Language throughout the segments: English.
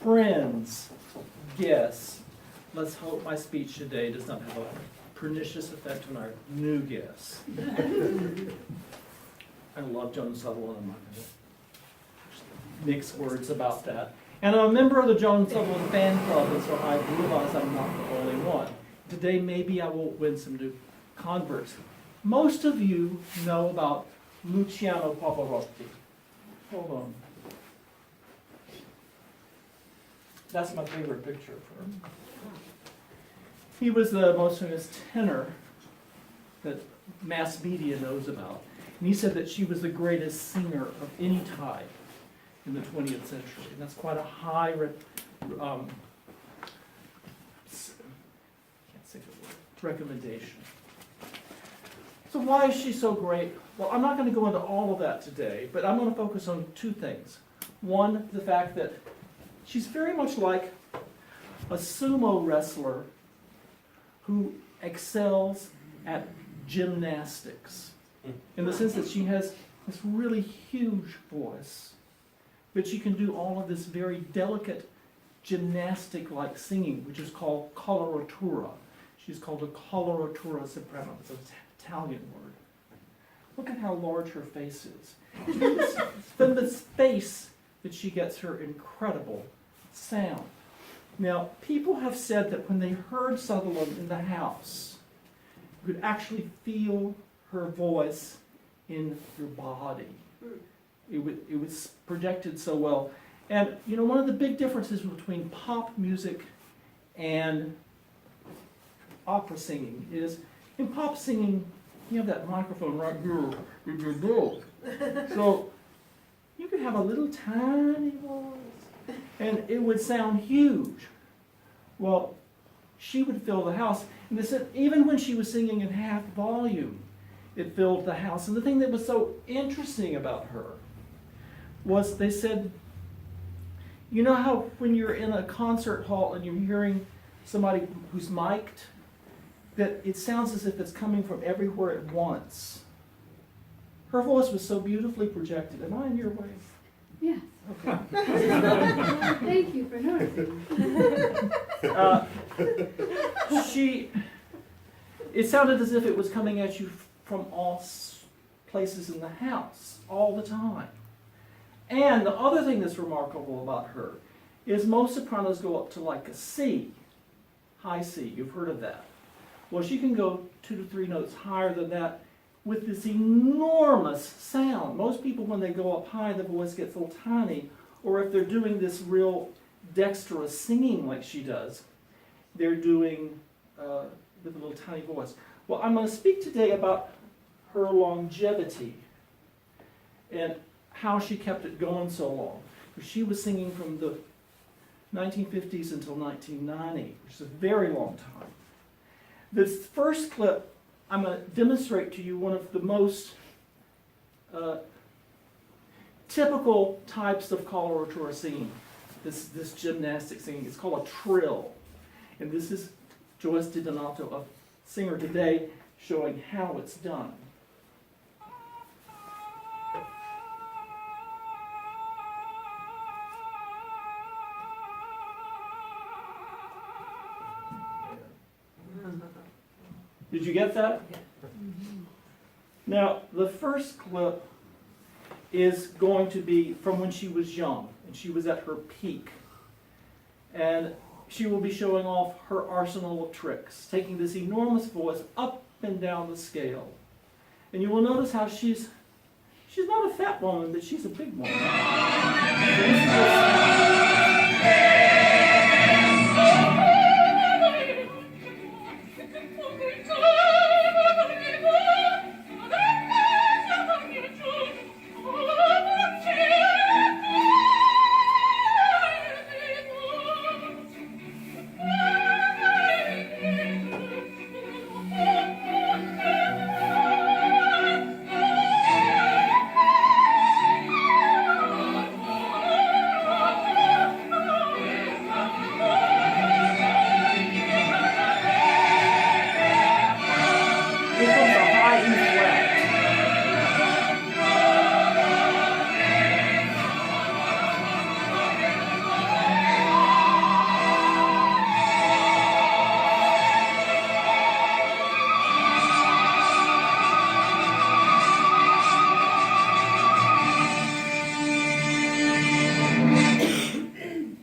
friends, guests, let's hope my speech today does not have a pernicious effect on our new guests. I love Joan Sutherland. I'm not going to mix words about that. And I'm a member of the Joan Sutherland fan club, and so I realize I'm not the only one. Today, maybe I will win some new converts. Most of you know about Luciano Pavarotti. Hold on. That's my favorite picture of her. He was the most famous tenor that mass media knows about. And he said that she was the greatest singer of any type in the 20th century. And that's quite a high recommendation. So why is she so great? Well, I'm not going to go into all of that today, but I'm going to focus on two things. One, the fact that she's very much like a sumo wrestler who excels at gymnastics, in the sense that she has this really huge voice, but she can do all of this very delicate gymnastic-like singing, which is called coloratura. She's called a coloratura soprano. It's an Italian word. Look at how large her face is. From the space that she gets her incredible sound. Now, people have said that when they heard Sutherland in the house, you could actually feel her voice in your body. It was projected so well. And, you know, one of the big differences between pop music and opera singing is, in pop singing, you have that microphone right here in your throat. So you could have a little tiny voice, and it would sound huge. Well, she would fill the house. And they said even when she was singing in half volume, it filled the house. And the thing that was so interesting about her was they said, you know how when you're in a concert hall and you're hearing somebody who's mic'd, that it sounds as if it's coming from everywhere at once. Her voice was so beautifully projected. Am I in your way? Yes. Okay. Thank you for noticing. It sounded as if it was coming at you from all places in the house, all the time. And the other thing that's remarkable about her is most sopranos go up to like a C, high C. You've heard of that. Well, she can go 2 to 3 notes higher than that with this enormous sound. Most people, when they go up high, the voice gets a little tiny, or if they're doing this real dexterous singing like she does, they're doing with a little tiny voice. Well, I'm going to speak today about her longevity and how she kept it going so long. She was singing from the 1950s until 1990, which is a very long time. This first clip, I'm going to demonstrate to you one of the most typical types of coloratura singing, this gymnastic singing. It's called a trill. And this is Joyce Di Donato, a singer today, showing how it's done. Did you get that? Now, the first clip is going to be from when she was young, and she was at her peak. And she will be showing off her arsenal of tricks, taking this enormous voice up and down the scale. And you will notice how she's not a fat woman, but she's a big woman.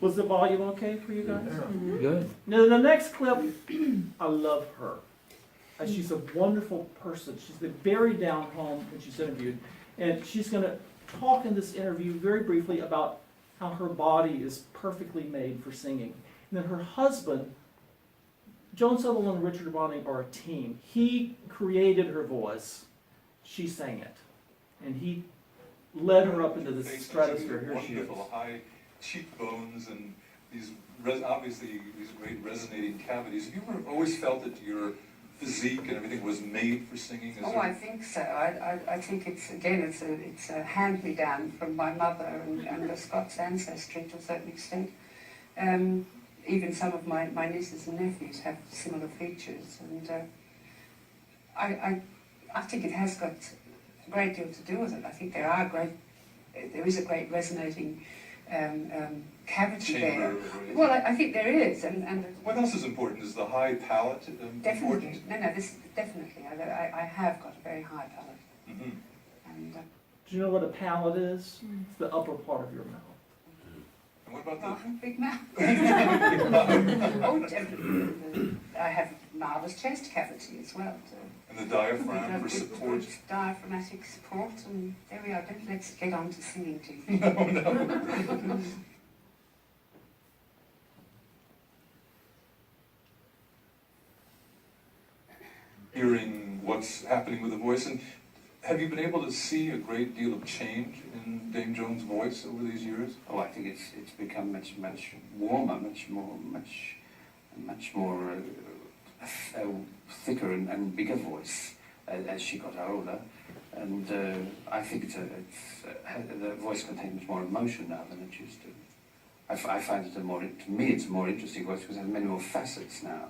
Was the volume okay for you guys? Good. Now, the next clip, I love her. She's a wonderful person. She's been very down home when she's interviewed. And she's going to talk in this interview very briefly about how her body is perfectly made for singing. And then her husband, Joan Sutherland and Richard Bonning are a team. He created her voice. She sang it. And he led her up into the stratosphere. Here she is. Wonderful high cheekbones and these obviously these great resonating cavities. Have you ever always felt that your physique and everything was made for singing? I think so. I think it's a hand-me-down from my mother and the Scots ancestry to a certain extent. Even some of my nieces and nephews have similar features, and I think it has got a great deal to do with it. I think there is a great resonating cavity Chamber, there. Well, I think there is, and what else is important? Is the high palate definitely. important? No, this definitely. I have got a very high palate, Mm-hmm. and Do you know what a palate is? It's the upper part of your mouth. And what about big mouth. Oh, definitely. I have marvelous chest cavity as well. So. and the diaphragm for Good support? diaphragmatic support, and there we are. Let's get on to singing to you. No. Hearing what's happening with the voice, and have you been able to see a great deal of change in Dame Joan's voice over these years? Oh, I think it's become much warmer, much more thicker and bigger voice as she got older, and I think the voice contains more emotion now than it used to. I find it to me it's a more interesting voice because it has many more facets now.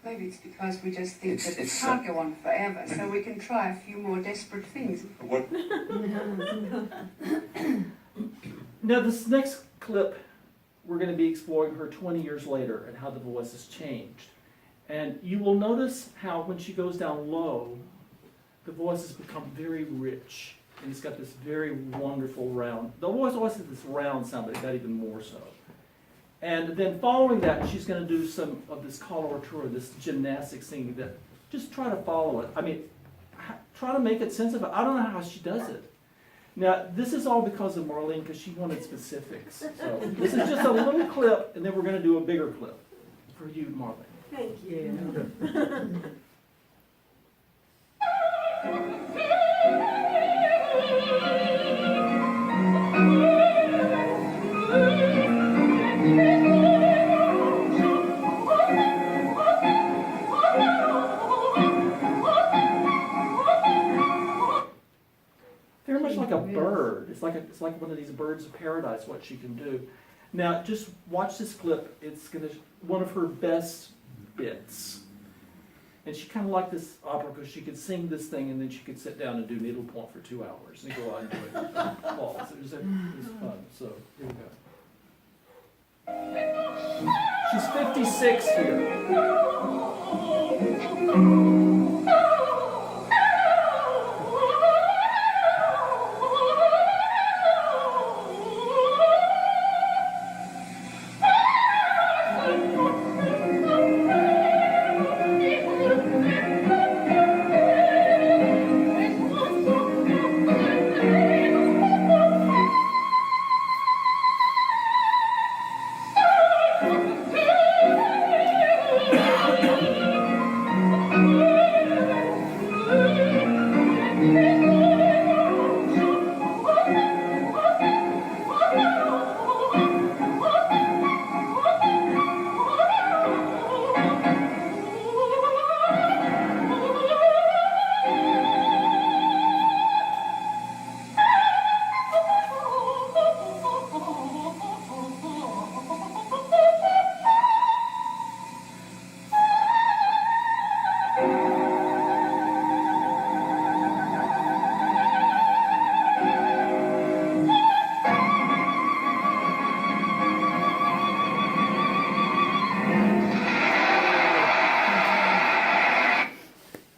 Maybe it's because we just think that it It's can't go on forever, so we can try a few more desperate things. What? Now, this next clip, we're going to be exploring her 20 years later and how the voice has changed. And you will notice how when she goes down low, the voice has become very rich. And it's got this very wonderful round. The voice always has this round sound, but that even more so. And then following that, she's going to do some of this coloratura, this gymnastic singing that just try to follow it. I mean, try to make it sense of it. I don't know how she does it. Now, this is all because of Marlene, because she wanted specifics. So this is just a little clip, and then we're going to do a bigger clip for you, Marlene. Thank you. Very much like a bird. It's like one of these birds of paradise, what she can do. Now, just watch this clip. It's one of her best bits. And she kind of liked this opera because she could sing this thing and then she could sit down and do needlepoint for 2 hours and go out and do it. Well, so it was fun. So here we go. She's 56 here.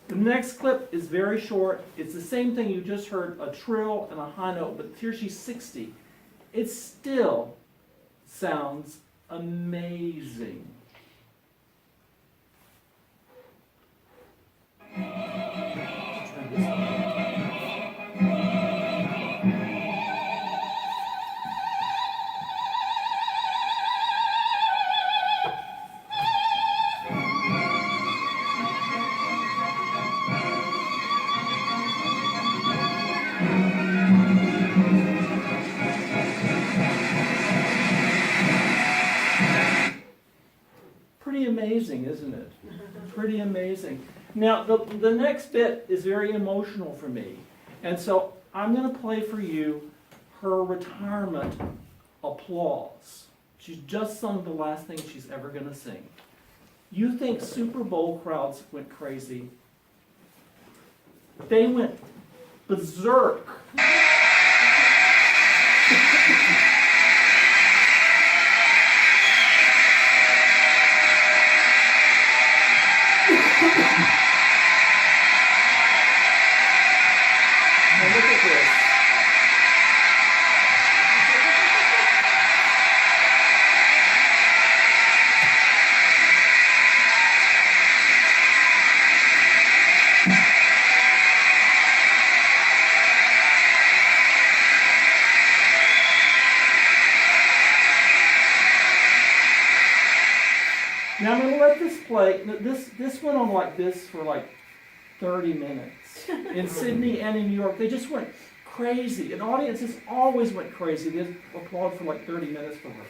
The next clip is very short. It's the same thing you just heard, a trill and a high note, but here she's 60. It's still sounds amazing. Turn this on. Pretty amazing, isn't it? Pretty amazing. Now, the next bit is very emotional for me. And so I'm going to play for you her retirement applause. She's just sung the last thing she's ever going to sing. You think Super Bowl crowds went crazy? They went berserk. Now look at this. Now I'm going to let this play. This went on like this for like 30 minutes. In Sydney and in New York, they just went crazy. And audiences always went crazy. They applaud for like 30 minutes for her.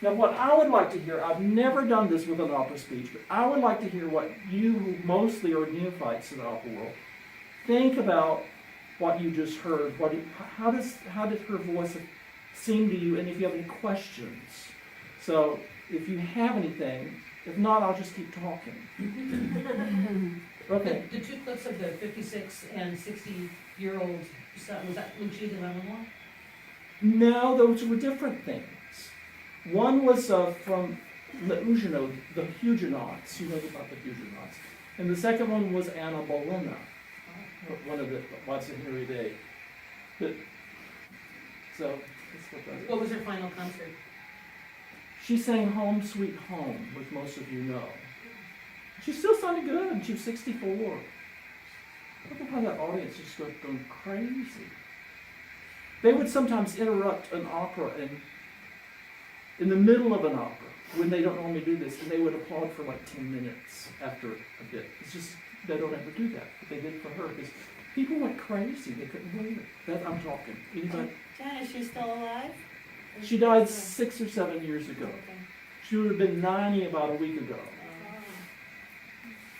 Now what I would like to hear, I've never done this with an opera speech, but I would like to hear what you, who mostly are neophytes in the opera world, think about what you just heard. How did her voice seem to you, and if you have any questions. So if you have anything, if not, I'll just keep talking. Okay. The two clips of the 56 and 60-year-old, was that Lucia de Lammermoor? No, those were different things. One was from Le Huguenot, the Huguenots. You know about the Huguenots. And the second one was Anna Bolena, one of the wives of Henry VIII. But, so, that's what that is. What was her final concert? She sang Home Sweet Home, which most of you know. She still sounded good. She was 64. Look at how that audience just going crazy. They would sometimes interrupt an opera in the middle of an opera when they don't normally do this, and they would applaud for like 10 minutes after a bit. It's just, they don't ever do that, but they did for her because people went crazy. They couldn't believe it. That I'm talking. Anybody? Jen, is she still alive? She died 6 or 7 years ago. Okay. She would have been 90 about a week ago.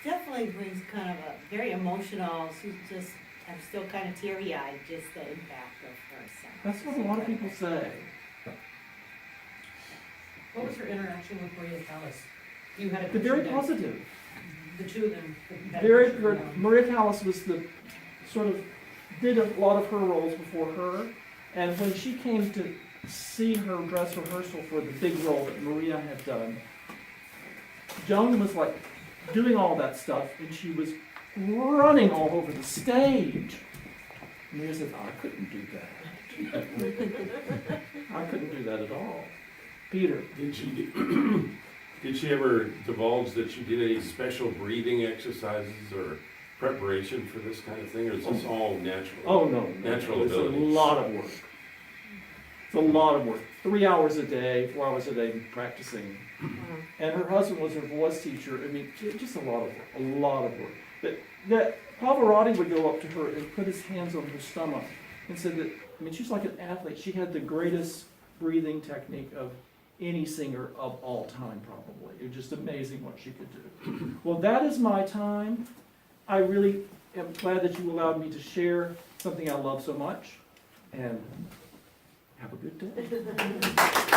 Definitely brings kind of a very emotional, she's just, I'm still kind of teary-eyed, just the impact of her son. That's what a lot of people say. What was her interaction with Maria Callas? You had a But very picture that- positive. The two of them. that Very picture, good. you know. Maria Callas was the sort of did a lot of her roles before her, and when she came to see her dress rehearsal for the big role that Maria had done, Joan was like doing all that stuff, and she was running all over the stage. Maria said, "I couldn't do that. I couldn't do that at all." Peter. Did she ever divulge that she did any special breathing exercises or preparation for this kind of thing, or is this all natural? Oh, no. Natural It's abilities. a lot of work. It's a lot of work. 3 hours a day, 4 hours a day practicing. And her husband was her voice teacher. I mean, just a lot of work. A lot of work. But that Pavarotti would go up to her and put his hands on her stomach and said that, I mean, she's like an athlete. She had the greatest breathing technique of any singer of all time, probably. It was just amazing what she could do. Well, that is my time. I really am glad that you allowed me to share something I love so much. And have a good day.